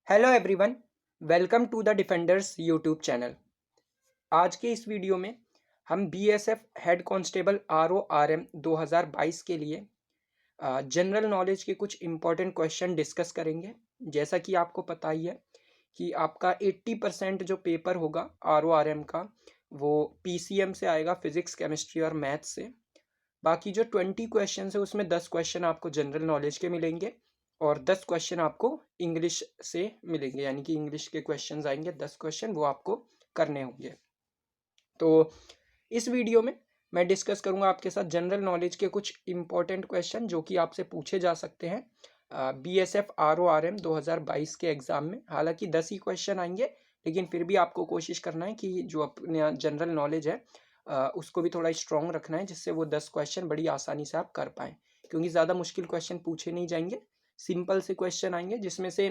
Hello everyone, welcome to the defenders YouTube channel. आज के इस वीडियो में हम बीएसएफ हेड कांस्टेबल आरओआरएम 2022 के लिए जनरल नॉलेज के कुछ इम्पोर्टेंट क्वेश्चन डिस्कस करेंगे। जैसा कि आपको पता ही है कि आपका 80% जो पेपर होगा आरओआरएम का वो पीसीएम से आएगा, फिजिक्स केमिस्ट्री और मैथ्स से। बाकी जो 20 क्वेश्चन है उसमें 10 क्वेश्चन आपको जनरल नॉलेज के मिलेंगे और 10 क्वेश्चन आपको इंग्लिश से मिलेंगे, यानी कि इंग्लिश के क्वेश्चंस आएंगे 10 क्वेश्चन, वो आपको करने होंगे। तो इस वीडियो में मैं डिस्कस करूंगा आपके साथ जनरल नॉलेज के कुछ इंपॉर्टेंट क्वेश्चन जो कि आपसे पूछे जा सकते हैं बीएसएफ आरओआरएम 2022 के एग्जाम में। हालांकि 10 ही क्वेश्चन आएंगे, लेकिन फिर भी आपको कोशिश करना है कि जो अपने जनरल नॉलेज है उसको भी थोड़ा स्ट्रॉन्ग रखना है, जिससे वो 10 क्वेश्चन बड़ी आसानी से आप कर पाएँ। क्योंकि ज़्यादा मुश्किल क्वेश्चन पूछे नहीं जाएंगे, सिंपल से क्वेश्चन आएंगे, जिसमें से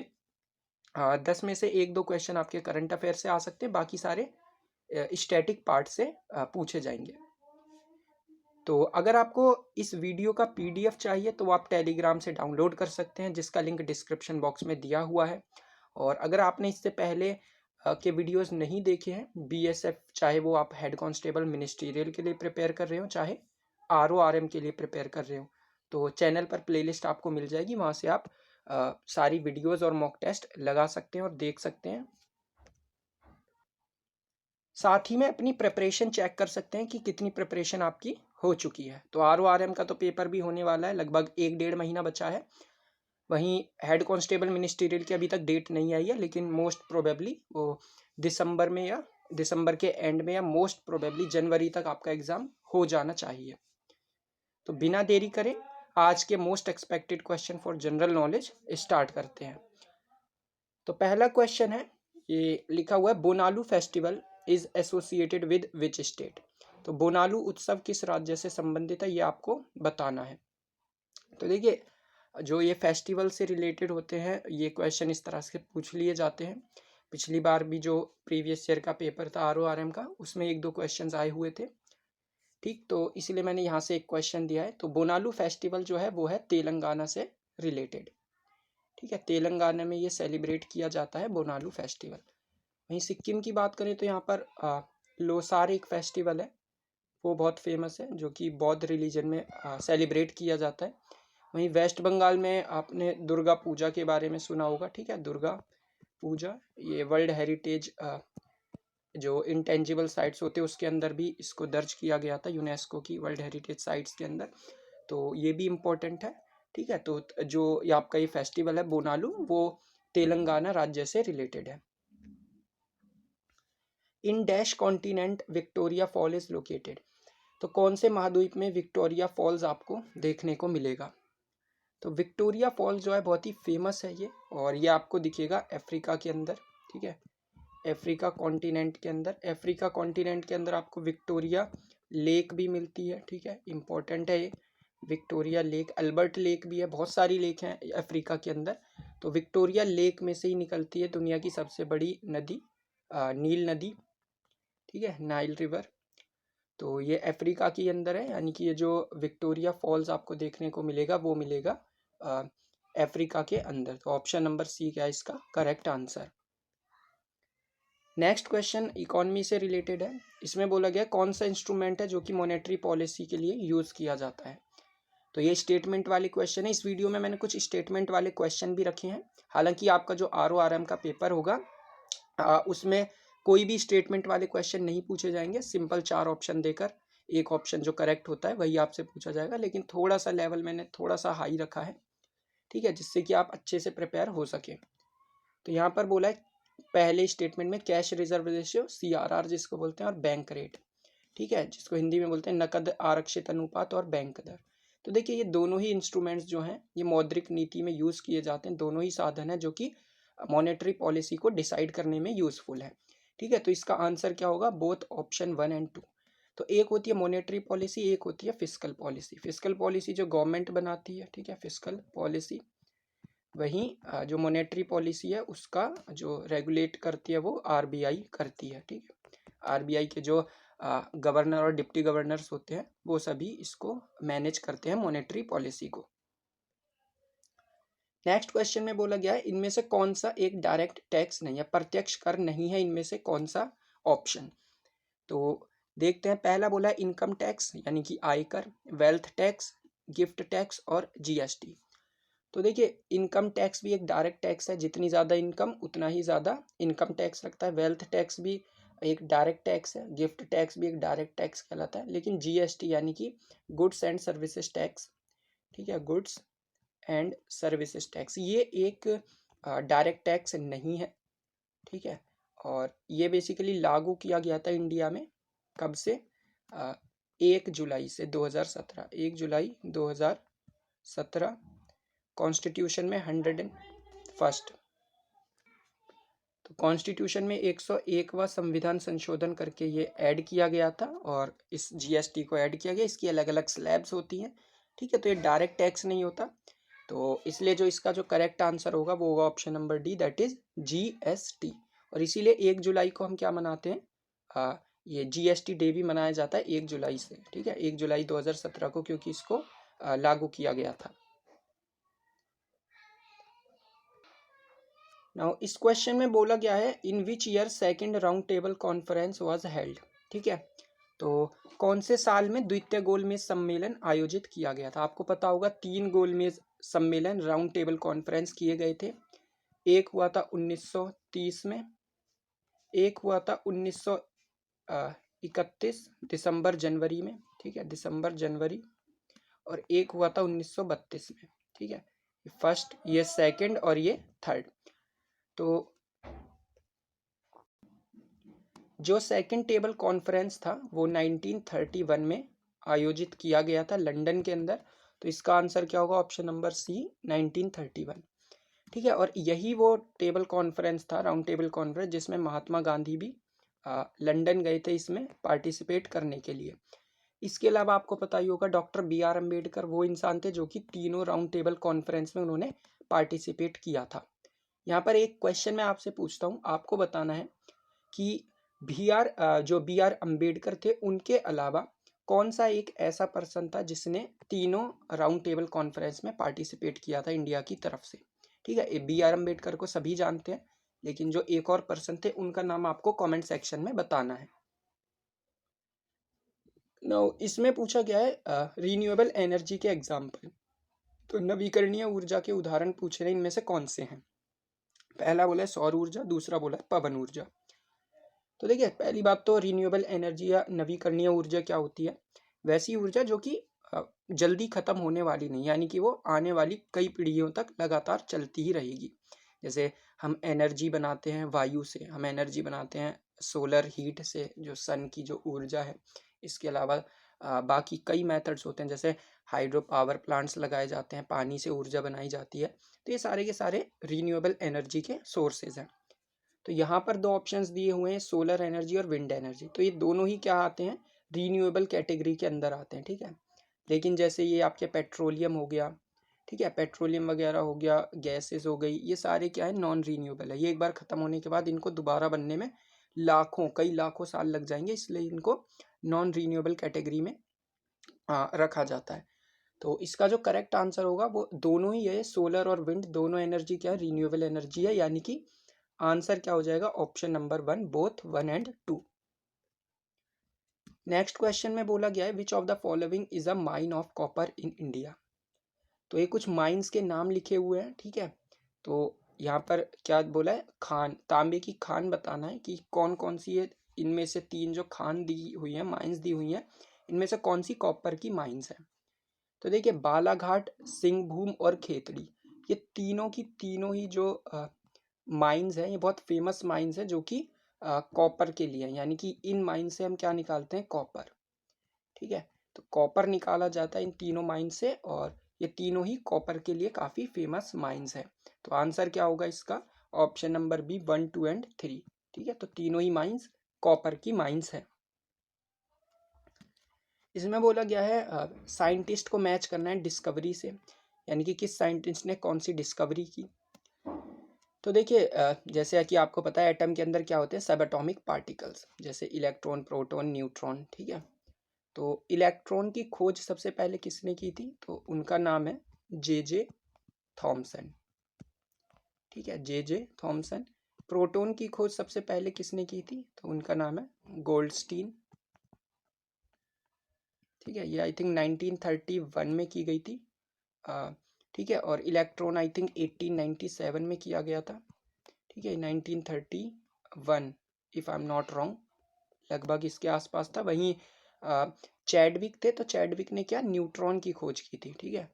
10 में से 1-2 क्वेश्चन आपके करंट अफेयर से आ सकते हैं, बाकी सारे स्टैटिक पार्ट से पूछे जाएंगे। तो अगर आपको इस वीडियो का पीडीएफ चाहिए तो आप टेलीग्राम से डाउनलोड कर सकते हैं, जिसका लिंक डिस्क्रिप्शन बॉक्स में दिया हुआ है। और अगर आपने इससे पहले के वीडियोस नहीं देखे हैं बीएसएफ, चाहे वो आप हेड कांस्टेबल मिनिस्ट्रियल के लिए प्रिपेयर कर रहे हो, चाहे आरओआरएम के लिए प्रिपेयर कर रहे हो, तो चैनल पर प्लेलिस्ट आपको मिल जाएगी, वहाँ से आप सारी वीडियोस और मॉक टेस्ट लगा सकते हैं और देख सकते हैं। साथ ही में अपनी प्रिपरेशन चेक कर सकते हैं कि कितनी प्रिपरेशन आपकी हो चुकी है। तो आरओआरएम का तो पेपर भी होने वाला है, लगभग 1-1.5 महीना बचा है। वहीं हेड कांस्टेबल मिनिस्ट्रियल की अभी तक डेट नहीं आई है, लेकिन मोस्ट प्रोबेबली वो दिसंबर में या दिसंबर के एंड में या मोस्ट प्रोबेबली जनवरी तक आपका एग्जाम हो जाना चाहिए। तो बिना देरी करें आज के most expected question for general knowledge start करते हैं। तो पहला क्वेश्चन है, ये लिखा हुआ है, Bonalu festival is associated with which state. तो बोनालू उत्सव किस राज्य से संबंधित है, ये आपको बताना है। तो देखिए, जो ये फेस्टिवल से रिलेटेड होते हैं ये क्वेश्चन इस तरह से पूछ लिए जाते हैं। पिछली बार भी जो प्रीवियस ईयर का पेपर था आरओआरएम का, उसमें 1-2 क्वेश्चंस आए हुए थे। ठीक, तो इसलिए मैंने यहाँ से एक क्वेश्चन दिया है। तो बोनालू फेस्टिवल जो है वो है तेलंगाना से रिलेटेड। ठीक है, तेलंगाना में ये सेलिब्रेट किया जाता है बोनालू फेस्टिवल। वहीं सिक्किम की बात करें तो यहाँ पर लोसार एक फेस्टिवल है, वो बहुत फेमस है, जो कि बौद्ध रिलीजन में सेलिब्रेट किया जाता है। वहीं वेस्ट बंगाल में आपने दुर्गा पूजा के बारे में सुना होगा। ठीक है, दुर्गा पूजा ये वर्ल्ड हेरिटेज जो इंटेंजिबल साइट्स होते हैं उसके अंदर भी इसको दर्ज किया गया था, यूनेस्को की वर्ल्ड हेरिटेज साइट्स के अंदर। तो ये भी इम्पोर्टेंट है। ठीक है, तो जो ये आपका ये फेस्टिवल है बोनालू, वो तेलंगाना राज्य से रिलेटेड है। In dash continent Victoria fall is located. तो कौन से महाद्वीप में विक्टोरिया फॉल्स आपको देखने को मिलेगा। तो विक्टोरिया फॉल्स जो है बहुत ही फेमस है ये, और ये आपको दिखेगा अफ्रीका के अंदर। ठीक है, अफ्रीका कॉन्टिनेंट के अंदर, अफ्रीका कॉन्टिनेंट के अंदर आपको विक्टोरिया लेक भी मिलती है। ठीक है, इंपॉर्टेंट है ये विक्टोरिया लेक। अल्बर्ट लेक भी है, बहुत सारी लेक हैं अफ्रीका के अंदर। तो विक्टोरिया लेक में से ही निकलती है दुनिया की सबसे बड़ी नदी नील नदी। ठीक है, नाइल रिवर। तो ये अफ्रीका के अंदर है, यानी कि ये जो विक्टोरिया फॉल्स आपको देखने को मिलेगा वो मिलेगा अफ्रीका के अंदर। तो ऑप्शन नंबर सी क्या है इसका correct answer. Next question economy से रिलेटेड है। इसमें बोला गया कौन सा इंस्ट्रूमेंट है जो कि मॉनेटरी पॉलिसी के लिए यूज किया जाता है। तो ये स्टेटमेंट वाले क्वेश्चन है। इस वीडियो में मैंने कुछ स्टेटमेंट वाले क्वेश्चन भी रखे हैं। हालांकि आपका जो आरओआरएम का पेपर होगा उसमें कोई भी स्टेटमेंट वाले क्वेश्चन नहीं पूछे जाएंगे। सिंपल 4 ऑप्शन देकर एक ऑप्शन जो करेक्ट होता है वही आपसे पूछा जाएगा, लेकिन थोड़ा सा लेवल मैंने थोड़ा सा हाई रखा है। ठीक है, जिससे कि आप अच्छे से प्रिपेयर हो सके। तो यहाँ पर बोला है पहले स्टेटमेंट में कैश रिजर्व रेशियो CRR जिसको बोलते हैं, और बैंक रेट। ठीक है, जिसको हिंदी में बोलते हैं नकद आरक्षित अनुपात और बैंक दर। तो देखिए, ये दोनों ही इंस्ट्रूमेंट्स जो हैं ये मौद्रिक नीति में यूज किए जाते हैं। दोनों ही साधन है जो कि मॉनेटरी पॉलिसी को डिसाइड करने में यूजफुल है। ठीक है, तो इसका आंसर क्या होगा, बोथ ऑप्शन 1 और 2। तो एक होती है मॉनेटरी पॉलिसी, एक होती है फिस्कल पॉलिसी। फिस्कल पॉलिसी जो गवर्नमेंट बनाती है, ठीक है, फिस्कल पॉलिसी। वहीं जो मॉनेटरी पॉलिसी है उसका जो रेगुलेट करती है वो आरबीआई करती है। ठीक है, आरबीआई के जो गवर्नर और डिप्टी गवर्नर्स होते हैं वो सभी इसको मैनेज करते हैं मॉनेटरी पॉलिसी को। नेक्स्ट क्वेश्चन में बोला गया है इनमें से कौन सा एक डायरेक्ट टैक्स नहीं है, प्रत्यक्ष कर नहीं है, इनमें से कौन सा ऑप्शन। तो देखते हैं, पहला बोला है इनकम टैक्स यानी कि आयकर, वेल्थ टैक्स, गिफ्ट टैक्स और जीएसटी। तो देखिए इनकम टैक्स भी एक डायरेक्ट टैक्स है, जितनी ज़्यादा इनकम उतना ही ज़्यादा इनकम टैक्स लगता है। वेल्थ टैक्स भी एक डायरेक्ट टैक्स है, गिफ्ट टैक्स भी एक डायरेक्ट टैक्स कहलाता है। लेकिन जीएसटी यानी कि गुड्स एंड सर्विसेज टैक्स, ठीक है, गुड्स एंड सर्विसेज टैक्स, ये एक डायरेक्ट टैक्स नहीं है, ठीक है। और ये बेसिकली लागू किया गया था इंडिया में कब से, 1 जुलाई से 2017, 1 जुलाई 2017 कॉन्स्टिट्यूशन में 101st, तो कॉन्स्टिट्यूशन में 101वां संविधान संशोधन करके ये ऐड किया गया था और इस जीएसटी को ऐड किया गया। इसकी अलग अलग स्लैब्स होती हैं, ठीक है। तो ये डायरेक्ट टैक्स नहीं होता, तो इसलिए जो इसका जो करेक्ट आंसर होगा वो होगा option number D, that is GST. और इसीलिए 1 जुलाई को हम क्या मनाते हैं, ये जीएसटी डे भी मनाया जाता है 1 जुलाई से, ठीक है, 1 जुलाई 2017 को, क्योंकि इसको लागू किया गया था। नाउ इस क्वेश्चन में बोला गया है in which year second round table conference was held, ठीक है। तो कौन से साल में द्वितीय गोलमेज सम्मेलन आयोजित किया गया था। आपको पता होगा 3 गोलमेज सम्मेलन राउंड टेबल कॉन्फ्रेंस किए गए थे। एक हुआ था 1930 में, एक हुआ था 1931 दिसंबर जनवरी में, ठीक है, दिसंबर जनवरी, और एक हुआ था 1932 में, ठीक है। फर्स्ट, ये सेकंड और ये थर्ड। तो जो सेकंड टेबल कॉन्फ्रेंस था वो 1931 में आयोजित किया गया था लंदन के अंदर। तो इसका आंसर क्या होगा, ऑप्शन नंबर सी, 1931, ठीक है। और यही वो टेबल कॉन्फ्रेंस था, राउंड टेबल कॉन्फ्रेंस, जिसमें महात्मा गांधी भी लंदन गए थे इसमें पार्टिसिपेट करने के लिए। इसके अलावा आपको पता ही होगा डॉक्टर BR अम्बेडकर वो इंसान थे जो कि तीनों राउंड टेबल कॉन्फ्रेंस में उन्होंने पार्टिसिपेट किया था। यहाँ पर एक क्वेश्चन मैं आपसे पूछता हूँ, आपको बताना है कि जो BR अम्बेडकर थे उनके अलावा कौन सा एक ऐसा पर्सन था जिसने तीनों राउंड टेबल कॉन्फ्रेंस में पार्टिसिपेट किया था इंडिया की तरफ से, ठीक है। BR अम्बेडकर को सभी जानते हैं, लेकिन जो एक और पर्सन थे उनका नाम आपको कमेंट सेक्शन में बताना है। नाउ इसमें पूछा गया है रिन्यूएबल एनर्जी के एग्जाम्पल, तो नवीकरणीय ऊर्जा के उदाहरण पूछ रहे हैं, इनमें से कौन से हैं। पहला बोला है सौर ऊर्जा, दूसरा बोला है पवन ऊर्जा। तो देखिए पहली बात तो रिन्यूएबल एनर्जी या नवीकरणीय ऊर्जा क्या होती है, वैसी ऊर्जा जो कि जल्दी खत्म होने वाली नहीं, यानी कि वो आने वाली कई पीढ़ियों तक लगातार चलती ही रहेगी। जैसे हम एनर्जी बनाते हैं वायु से, हम एनर्जी बनाते हैं सोलर हीट से, जो सन की जो ऊर्जा है। इसके अलावा बाकी कई मेथड्स होते हैं, जैसे हाइड्रो पावर प्लांट्स लगाए जाते हैं, पानी से ऊर्जा बनाई जाती है। तो ये सारे के सारे रिन्यूएबल एनर्जी के सोर्सेज हैं। तो यहाँ पर दो ऑप्शंस दिए हुए हैं, सोलर एनर्जी और विंड एनर्जी। तो ये दोनों ही क्या आते हैं, रीन्यूएबल कैटेगरी के अंदर आते हैं, ठीक है। लेकिन जैसे ये आपके पेट्रोलियम हो गया, ठीक है, पेट्रोलियम वगैरह हो गया, गैसेस हो गई, ये सारे क्या है, नॉन रीन्यूएबल है। ये एक बार ख़त्म होने के बाद इनको दोबारा बनने में कई लाखों साल लग जाएंगे, इसलिए इनको नॉन रीन्यूएबल कैटेगरी में रखा जाता है। तो इसका जो करेक्ट आंसर होगा वो दोनों ही है, सोलर और विंड दोनों एनर्जी क्या है, रीन्यूएबल एनर्जी है, यानी कि आंसर क्या हो जाएगा, option number 1, both 1 and 2। Next question में बोला गया है which of the following is a mine of copper in India. तो ये कुछ माइंस के नाम लिखे हुए हैं, ठीक है। तो यहाँ पर क्या बोला है, खान, तांबे की खान बताना है कि कौन कौन सी है, इनमें से 3 जो खान दी हुई है, माइंस दी हुई है, इनमें से कौन सी कॉपर की माइंस है। तो देखिए बालाघाट, सिंहभूम और खेतड़ी, ये तीनों की तीनों ही जो माइंस हैं, ये बहुत फेमस माइंस हैं जो कि कॉपर के लिए हैं, यानी कि इन माइन से हम क्या निकालते हैं, कॉपर, ठीक है। तो कॉपर निकाला जाता है इन तीनों माइन से, और ये तीनों ही कॉपर के लिए काफ़ी फेमस माइंस है। तो आंसर क्या होगा इसका, ऑप्शन नंबर बी, 1, 2 एंड 3, ठीक है। तो तीनों ही माइंस कॉपर की माइंस है। इसमें बोला गया है साइंटिस्ट को मैच करना है डिस्कवरी से, यानी कि किस साइंटिस्ट ने कौन सी डिस्कवरी की। तो देखिए जैसे कि आपको पता है एटम के अंदर क्या होते हैं, सब एटॉमिक पार्टिकल्स, जैसे इलेक्ट्रॉन, प्रोटॉन, न्यूट्रॉन, ठीक है। तो इलेक्ट्रॉन की खोज सबसे पहले किसने की थी, तो उनका नाम है जे थॉमसन, ठीक है, जे थॉमसन। प्रोटॉन की खोज सबसे पहले किसने की थी? तो उनका नाम है गोल्डस्टीन। ठीक है, ये आई थिंक 1931 में की गई थी। ठीक है, और इलेक्ट्रॉन आई थिंक 1897 में किया गया था। ठीक है, 1931 if I am not wrong, लगभग इसके आसपास था। वहीं चैडविक थे, तो चैडविक ने क्या, न्यूट्रॉन की खोज की थी। ठीक है,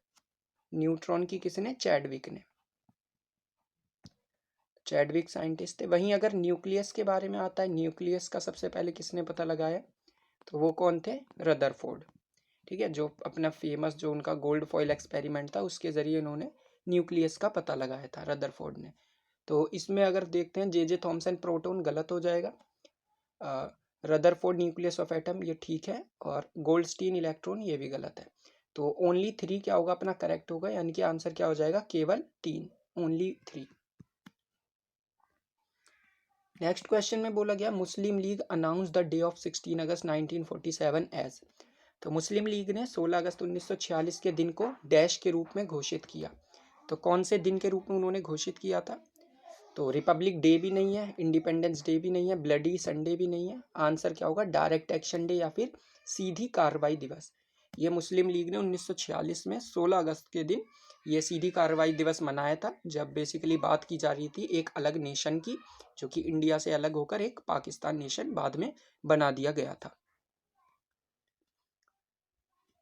न्यूट्रॉन की किसने? चैडविक ने। चैडविक साइंटिस्ट थे। वहीं अगर न्यूक्लियस के बारे में आता है, न्यूक्लियस का सबसे पहले किसने पता लगाया? तो वो कौन थे? रदरफोर्ड। ठीक है, जो अपना फेमस जो उनका गोल्ड फॉइल एक्सपेरिमेंट था उसके जरिए उन्होंने न्यूक्लियस का पता लगाया था, रदरफोर्ड ने। तो इसमें अगर देखते हैं जे थॉमसन प्रोटॉन गलत हो जाएगा, रदरफोर्ड न्यूक्लियस ऑफ एटम ये ठीक है, और गोल्डस्टीन इलेक्ट्रॉन ये भी गलत है। तो ओनली 3 क्या होगा अपना? करेक्ट होगा, यानी कि आंसर क्या हो जाएगा? केवल 3, ओनली 3। नेक्स्ट क्वेश्चन में बोला गया Muslim League announce the day of 16 अगस्त 1947 एज। तो मुस्लिम लीग ने 16 अगस्त 1946 के दिन को डैश के रूप में घोषित किया। तो कौन से दिन के रूप में उन्होंने घोषित किया था? तो रिपब्लिक डे भी नहीं है, इंडिपेंडेंस डे भी नहीं है, ब्लडी संडे भी नहीं है। आंसर क्या होगा? डायरेक्ट एक्शन डे या फिर सीधी कार्रवाई दिवस। ये मुस्लिम लीग ने 1946 में 16 अगस्त के दिन ये सीधी कार्रवाई दिवस मनाया था, जब बेसिकली बात की जा रही थी एक अलग नेशन की, जो कि इंडिया से अलग होकर एक पाकिस्तान नेशन बाद में बना दिया गया था।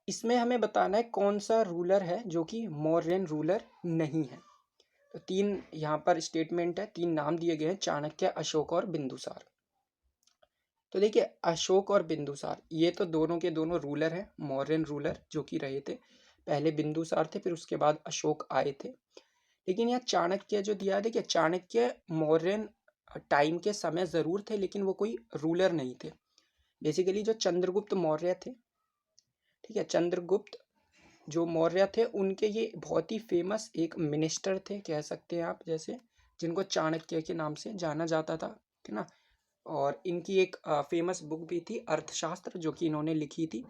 इसमें हमें बताना है कौन सा रूलर है जो कि मौर्यन रूलर नहीं है। तो 3 यहाँ पर स्टेटमेंट है, 3 नाम दिए गए हैं, चाणक्य, अशोक और बिंदुसार। तो देखिए, अशोक और बिंदुसार ये तो दोनों के दोनों रूलर हैं, मौर्यन रूलर जो कि रहे थे। पहले बिंदुसार थे, फिर उसके बाद अशोक आए थे। लेकिन यहाँ चाणक्य जो दिया है, देखिए चाणक्य मौर्यन टाइम के समय जरूर थे, लेकिन वो कोई रूलर नहीं थे। बेसिकली जो चंद्रगुप्त मौर्य थे, ठीक है, चंद्रगुप्त जो मौर्य थे, उनके ये बहुत ही फेमस एक मिनिस्टर थे, कह सकते हैं आप, जैसे जिनको चाणक्य के नाम से जाना जाता था, है ना। और इनकी एक फेमस बुक भी थी, अर्थशास्त्र, जो कि इन्होंने लिखी थी।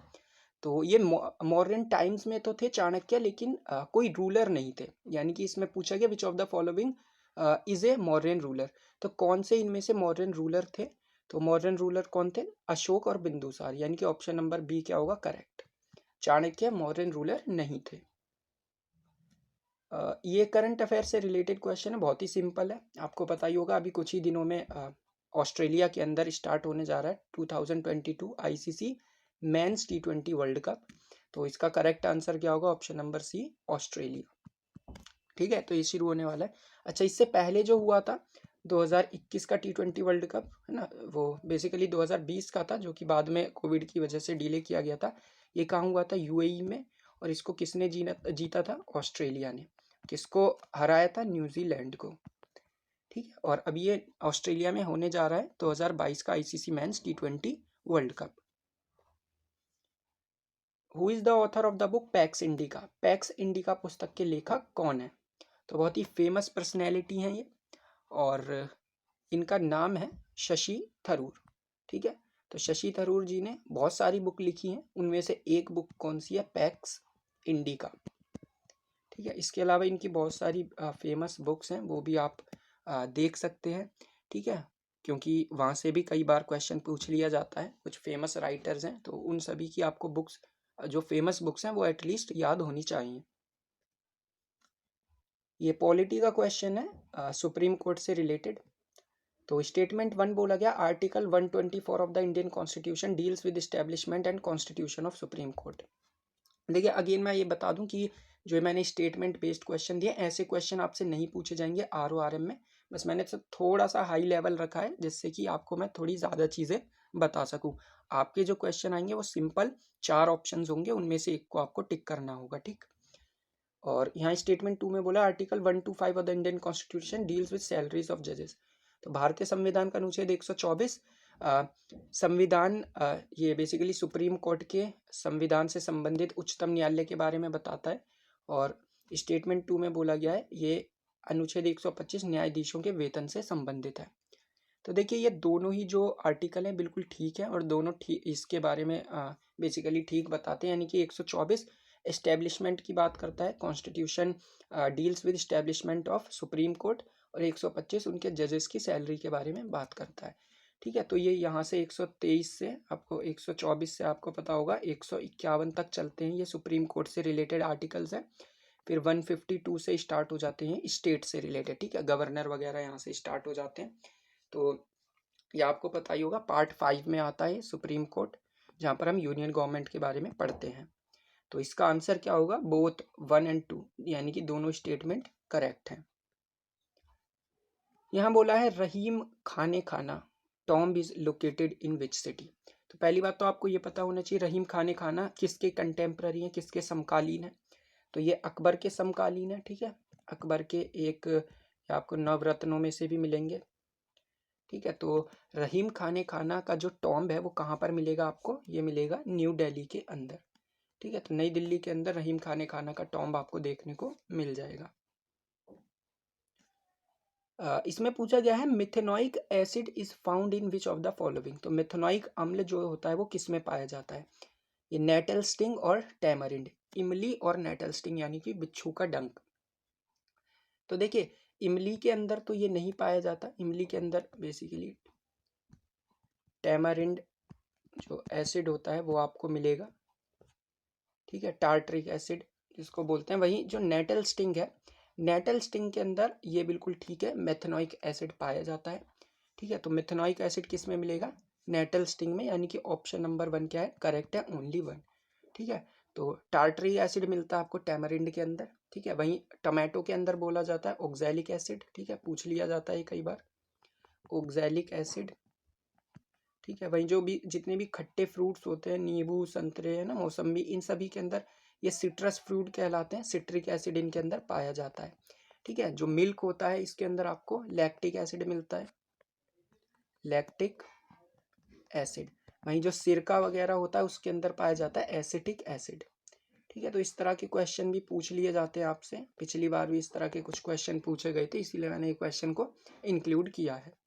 तो ये मौर्यन टाइम्स में तो थे चाणक्य, लेकिन कोई रूलर नहीं थे। यानी कि इसमें पूछा गया which of the following is a Mauryan ruler. तो कौन से इनमें से मौर्यन रूलर थे? तो मौर्यन रूलर कौन थे? अशोक और बिंदुसार, यानी कि ऑप्शन नंबर बी क्या होगा? करेक्ट। चाणक्य मौर्यन रूलर नहीं थे। ये करंट अफेयर से रिलेटेड क्वेश्चन है, बहुत ही सिंपल है, आपको पता ही होगा। अभी कुछ ही दिनों में ऑस्ट्रेलिया के अंदर स्टार्ट होने जा रहा है 2022 ICC men's T20 world cup. तो इसका करेक्ट आंसर क्या होगा? Option number C, Australia. ठीक है, तो ये शुरू होने वाला है। अच्छा, इससे पहले जो हुआ था 2021 का T20 वर्ल्ड कप, है ना, वो बेसिकली 2020 का था, जो कि बाद में कोविड की वजह से डिले किया गया था। ये कहाँ हुआ था? यूएई में। और इसको किसने जीता था? ऑस्ट्रेलिया ने। किसको हराया था? न्यूजीलैंड को। ठीक है, और अब ये ऑस्ट्रेलिया में होने जा रहा है 2022 का ICC men's T20 world cup. Who is the author of the book PACS indica? PACS indica पुस्तक के लेखक कौन है? तो बहुत ही फेमस पर्सनैलिटी हैं ये, और इनका नाम है शशि थरूर। ठीक है, तो शशि थरूर जी ने बहुत सारी बुक लिखी हैं, उनमें से एक बुक कौन सी है? PACS indica. ठीक है, इसके अलावा इनकी बहुत सारी फेमस बुक्स हैं, वो भी आप देख सकते हैं। ठीक है, क्योंकि वहाँ से भी कई बार क्वेश्चन पूछ लिया जाता है, कुछ फेमस राइटर्स हैं, तो उन सभी की आपको बुक्स, जो फेमस बुक्स हैं, वो एटलीस्ट याद होनी चाहिए। ये पॉलिटी का क्वेश्चन है, सुप्रीम कोर्ट से रिलेटेड। तो स्टेटमेंट 1 बोला गया, article 124 of the Indian constitution deals with establishment and constitution of supreme court. देखिए, अगेन मैं ये बता दूं कि जो मैंने स्टेटमेंट बेस्ड क्वेश्चन दिए, ऐसे क्वेश्चन आपसे नहीं पूछे जाएंगे RORM में। बस मैंने तो थोड़ा सा हाई लेवल रखा है, जिससे कि आपको मैं थोड़ी ज़्यादा चीज़ें बता सकूं। आपके जो क्वेश्चन आएंगे वो सिंपल 4 ऑप्शंस होंगे, उनमें से एक को आपको टिक करना होगा। ठीक, और यहाँ स्टेटमेंट 2 में बोला, article 125 of the Indian constitution deals with salaries of जजेस। तो भारतीय संविधान का अनुच्छेद 124 संविधान, ये बेसिकली सुप्रीम कोर्ट के संविधान से संबंधित उच्चतम न्यायालय के बारे में बताता है। और स्टेटमेंट 2 में बोला गया है, ये अनुच्छेद 125 न्यायाधीशों के वेतन से संबंधित है। तो देखिए, ये दोनों ही जो आर्टिकल हैं बिल्कुल ठीक है, और दोनों ठीक इसके बारे में बेसिकली ठीक बताते हैं। यानी कि 124 एस्टेब्लिशमेंट की बात करता है, constitution deals with establishment of supreme court, और 125 उनके जजेस की सैलरी के बारे में बात करता है। ठीक है, तो ये यहाँ से 123 से आपको 124 से आपको पता होगा 151 तक चलते हैं, ये सुप्रीम कोर्ट से रिलेटेड आर्टिकल्स हैं। फिर 152 से स्टार्ट हो जाते हैं स्टेट से रिलेटेड, ठीक है, गवर्नर वगैरह यहाँ से स्टार्ट हो जाते हैं। तो ये आपको पता ही होगा, पार्ट 5 में आता है सुप्रीम कोर्ट, जहाँ पर हम यूनियन गवर्नमेंट के बारे में पढ़ते हैं। तो इसका आंसर क्या होगा, बोथ 1 और 2, यानी कि दोनों स्टेटमेंट करेक्ट हैं। यहाँ बोला है रहीम खाने खाना tomb is located in which city. तो पहली बात तो आपको ये पता होना चाहिए रहीम खाने खाना किसके कंटेम्प्ररी है, किसके समकालीन है। तो ये अकबर के समकालीन है, ठीक है, अकबर के एक आपको नवरत्नों में से भी मिलेंगे। ठीक है, तो रहीम खाने खाना का जो टॉम्ब है वो कहाँ पर मिलेगा आपको, ये मिलेगा न्यू दिल्ली के अंदर। ठीक है, तो नई दिल्ली के अंदर रहीम खाने खाना का टॉम्ब आपको देखने को मिल जाएगा। इसमें पूछा गया है methanoic acid is found in which of the following. तो मिथेनोइक अम्ल जो होता है वो किस में पाया जाता है, ये नेटल स्टिंग और टैमरिंड, इमली और नेटल स्टिंग यानी कि बिच्छू का डंक। तो देखिए इमली के अंदर तो ये नहीं पाया जाता, इमली के अंदर बेसिकली टैमरिंड जो एसिड होता है वो आपको मिलेगा। ठीक है, टार्टरिक एसिड जिसको बोलते हैं। वहीं जो नेटल स्टिंग है, नेटल स्टिंग के अंदर ये बिल्कुल ठीक है, मेथनोइक एसिड पाया जाता है। ठीक है, तो मेथनोइक एसिड किस में मिलेगा, नेटल स्टिंग में, यानी कि ऑप्शन नंबर 1 क्या है, करेक्ट है, ओनली 1। ठीक है, तो टार्टरिक एसिड मिलता है आपको टैमरिंड के अंदर। ठीक है, वहीं टमाटो के अंदर बोला जाता है ऑक्सैलिक एसिड। ठीक है, पूछ लिया जाता है कई बार, ऑक्सैलिक एसिड। ठीक है, वहीं जो भी जितने भी खट्टे फ्रूट्स होते हैं, नींबू, संतरे, है ना, मौसम्बी, इन सभी के अंदर ये सिट्रस फ्रूट कहलाते हैं, सिट्रिक एसिड इनके अंदर पाया जाता है। ठीक है, जो मिल्क होता है इसके अंदर आपको लैक्टिक एसिड मिलता है, लैक्टिक एसिड। वहीं जो सिरका वगैरह होता है उसके अंदर पाया जाता है एसिटिक एसिड। ठीक है, तो इस तरह के क्वेश्चन भी पूछ लिए जाते हैं आपसे, पिछली बार भी इस तरह के कुछ क्वेश्चन पूछे गए थे, इसीलिए मैंने ये क्वेश्चन को इंक्लूड किया है।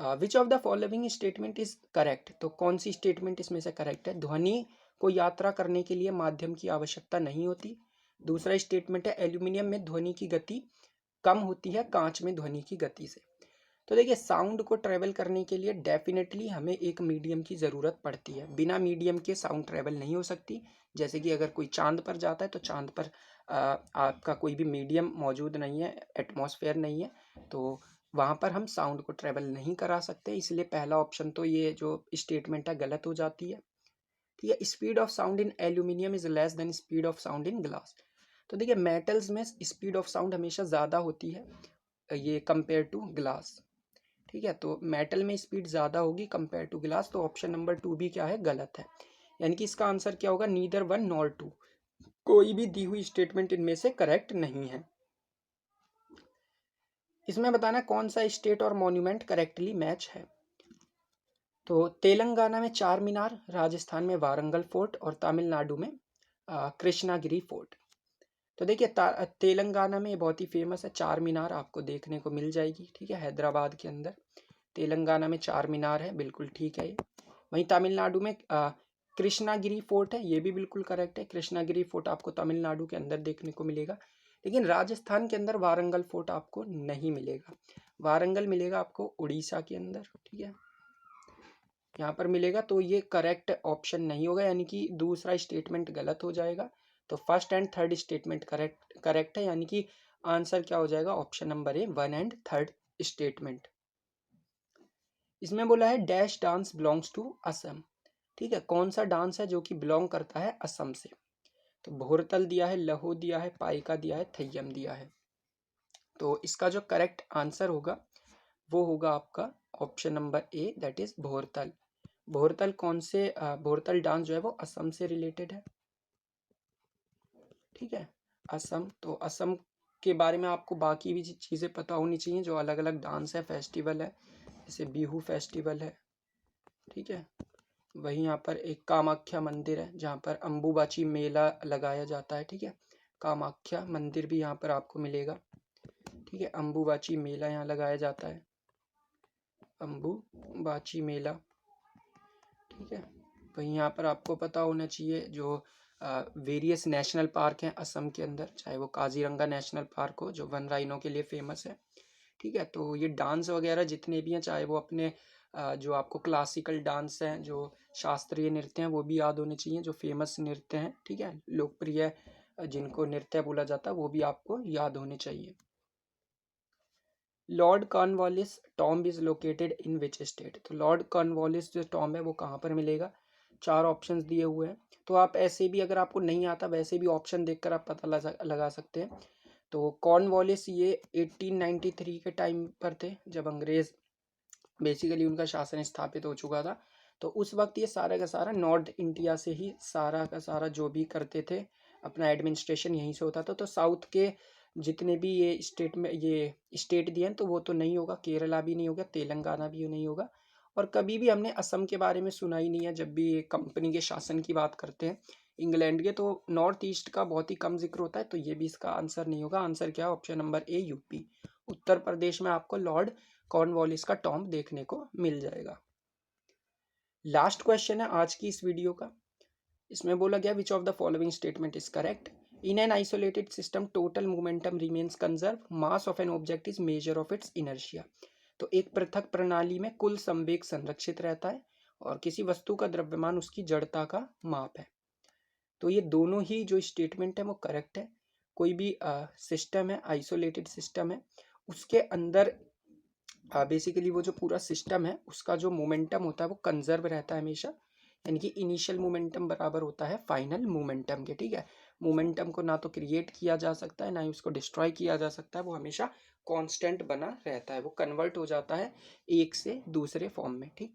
Which of the following statement is correct. तो कौन सी स्टेटमेंट इसमें से करेक्ट है, ध्वनि को यात्रा करने के लिए माध्यम की आवश्यकता नहीं होती। दूसरा स्टेटमेंट है एल्यूमिनियम में ध्वनि की गति कम होती है कांच में ध्वनि की गति से। तो देखिए साउंड को ट्रेवल करने के लिए डेफिनेटली हमें एक मीडियम की ज़रूरत पड़ती है, बिना मीडियम के साउंड ट्रेवल नहीं हो सकती। जैसे कि अगर कोई चांद पर जाता है तो चांद पर आपका कोई भी मीडियम मौजूद नहीं है, एटमॉस्फेयर नहीं है, तो वहाँ पर हम साउंड को ट्रेवल नहीं करा सकते। इसलिए पहला ऑप्शन तो ये जो स्टेटमेंट है गलत हो जाती है। ठीक है, speed of sound in aluminium is less than speed of sound in glass. तो देखिए मेटल्स में स्पीड ऑफ साउंड हमेशा ज़्यादा होती है ये कंपेयर टू ग्लास। ठीक है, तो मेटल में स्पीड ज़्यादा होगी कंपेयर टू ग्लास, तो ऑप्शन नंबर 2 भी क्या है, गलत है। यानी कि इसका आंसर क्या होगा, नीदर 1 नॉर 2, कोई भी दी हुई स्टेटमेंट इनमें से करेक्ट नहीं है। इसमें बताना कौन सा स्टेट और मॉन्यूमेंट करेक्टली मैच है। तो तेलंगाना में चार मीनार, राजस्थान में वारंगल फोर्ट और तमिलनाडु में कृष्णागिरी फोर्ट। तो देखिए तेलंगाना में बहुत ही फेमस है, चार मीनार आपको देखने को मिल जाएगी। ठीक है, हैदराबाद के अंदर तेलंगाना में चार मीनार है, बिल्कुल ठीक है ये। वहीं तमिलनाडु में कृष्णागिरी फोर्ट है, ये भी बिल्कुल करेक्ट है, कृष्णागिरी फोर्ट आपको तमिलनाडु के अंदर देखने को मिलेगा। लेकिन राजस्थान के अंदर वारंगल फोर्ट आपको नहीं मिलेगा, वारंगल मिलेगा आपको उड़ीसा के अंदर। ठीक है, यहाँ पर मिलेगा, तो ये करेक्ट ऑप्शन नहीं होगा, यानी कि दूसरा स्टेटमेंट गलत हो जाएगा। तो first and third statement correct है, यानी कि आंसर क्या हो जाएगा, option number A 1 and 3 statement. इसमें बोला है dash dance belongs to Assam. ठीक है, कौन सा डांस है जो कि बिलोंग करता है असम से। तो भोरतल दिया है, लहो दिया है, पाइका दिया है, थय्यम दिया है। तो इसका जो करेक्ट आंसर होगा वो होगा आपका option number A, that is भोरतल। भोरतल कौन से भोरतल डांस जो है वो असम से रिलेटेड है। ठीक है, असम, तो असम के बारे में आपको बाकी भी चीज़ें पता होनी चाहिए, जो अलग अलग डांस है, फेस्टिवल है, जैसे बिहू फेस्टिवल है। ठीक है, वहीं यहाँ पर एक कामाख्या मंदिर है जहाँ पर अम्बुबाची मेला लगाया जाता है। ठीक है, कामाख्या मंदिर भी यहाँ पर आपको मिलेगा। ठीक है, अम्बुबाची मेला यहाँ लगाया जाता है, अम्बुबाची मेला। ठीक है, वहीं यहाँ पर आपको पता होना चाहिए जो वेरियस नेशनल पार्क हैं असम के अंदर, चाहे वो काजीरंगा नेशनल पार्क हो जो वन राइनो के लिए फेमस है। ठीक है, तो ये डांस वगैरह जितने भी हैं, चाहे वो अपने जो आपको क्लासिकल डांस हैं, जो शास्त्रीय नृत्य हैं, वो भी याद होने चाहिए, जो फेमस नृत्य हैं, ठीक है, लोकप्रिय जिनको नृत्य बोला जाता है, वो भी आपको याद होने चाहिए। Lord Cornwallis tomb is located in which state? तो लॉर्ड कॉर्नवालिस जो टॉम्ब है वो कहाँ पर मिलेगा? 4 ऑप्शंस दिए हुए हैं, तो आप ऐसे भी, अगर आपको नहीं आता वैसे भी ऑप्शन देखकर आप पता लगा सकते हैं। तो कॉर्नवालिस ये 1893 के टाइम पर थे, जब अंग्रेज बेसिकली उनका शासन स्थापित हो चुका था। तो उस वक्त ये सारा का सारा नॉर्थ इंडिया से ही सारा का सारा जो भी करते थे, अपना एडमिनिस्ट्रेशन यहीं से होता था। तो साउथ के जितने भी ये स्टेट में ये स्टेट दिए हैं, तो वो तो नहीं होगा, केरला भी नहीं होगा, तेलंगाना भी नहीं होगा, और कभी भी हमने असम के बारे में सुना ही नहीं है। जब भी ये कंपनी के शासन की बात करते हैं इंग्लैंड के, तो नॉर्थ ईस्ट का बहुत ही कम जिक्र होता है, तो ये भी इसका आंसर नहीं होगा। आंसर क्या है? ऑप्शन नंबर ए, यूपी, उत्तर प्रदेश में आपको लॉर्ड कॉर्नवालिस का टॉम्ब देखने को मिल जाएगा। लास्ट क्वेश्चन है आज की इस वीडियो का। इसमें बोला गया which of the following statement is correct? In an isolated system total momentum remains conserve, mass of an object is measure of its inertia. तो एक पृथक प्रणाली में कुल संवेग संरक्षित रहता है और किसी वस्तु का द्रव्यमान उसकी जड़ता का माप है। तो ये दोनों ही जो स्टेटमेंट है वो करेक्ट है। कोई भी सिस्टम है, आइसोलेटेड सिस्टम है, उसके अंदर बेसिकली वो जो पूरा सिस्टम है उसका जो मोमेंटम होता है वो कंजर्व रहता है हमेशा, यानी कि इनिशियल मोमेंटम बराबर होता है फाइनल मोमेंटम के। ठीक है, मोमेंटम को ना तो क्रिएट किया जा सकता है ना ही उसको डिस्ट्रॉय किया जा सकता है, वो हमेशा कांस्टेंट बना रहता है, वो कन्वर्ट हो जाता है एक से दूसरे फॉर्म में। ठीक,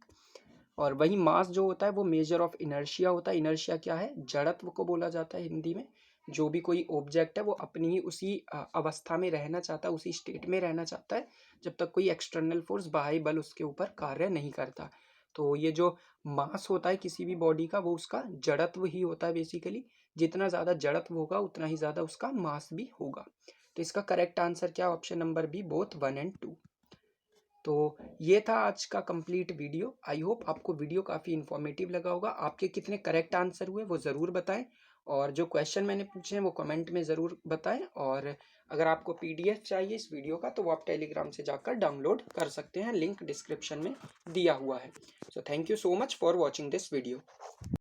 और वही मास जो होता है वो मेजर ऑफ इनर्शिया होता है। इनर्शिया क्या है? जड़त्व को बोला जाता है हिंदी में। जो भी कोई ऑब्जेक्ट है वो अपनी ही उसी अवस्था में रहना चाहता है, उसी स्टेट में रहना चाहता है, जब तक कोई एक्सटर्नल फोर्स, बाहरी बल उसके ऊपर कार्य नहीं करता। तो ये जो मास होता है किसी भी बॉडी का, वो उसका जड़त्व ही होता है बेसिकली। जितना ज़्यादा जड़त्व होगा उतना ही ज़्यादा उसका मास भी होगा। तो इसका करेक्ट आंसर क्या? ऑप्शन नंबर बी, बोथ 1 और 2। तो ये था आज का कंप्लीट वीडियो। आई होप आपको वीडियो काफ़ी इन्फॉर्मेटिव लगा होगा। आपके कितने करेक्ट आंसर हुए वो ज़रूर बताएं, और जो क्वेश्चन मैंने पूछे हैं वो कमेंट में ज़रूर बताएं। और अगर आपको पीडीएफ चाहिए इस वीडियो का, तो वो आप टेलीग्राम से जाकर डाउनलोड कर सकते हैं, लिंक डिस्क्रिप्शन में दिया हुआ है। So thank you so much for watching this video.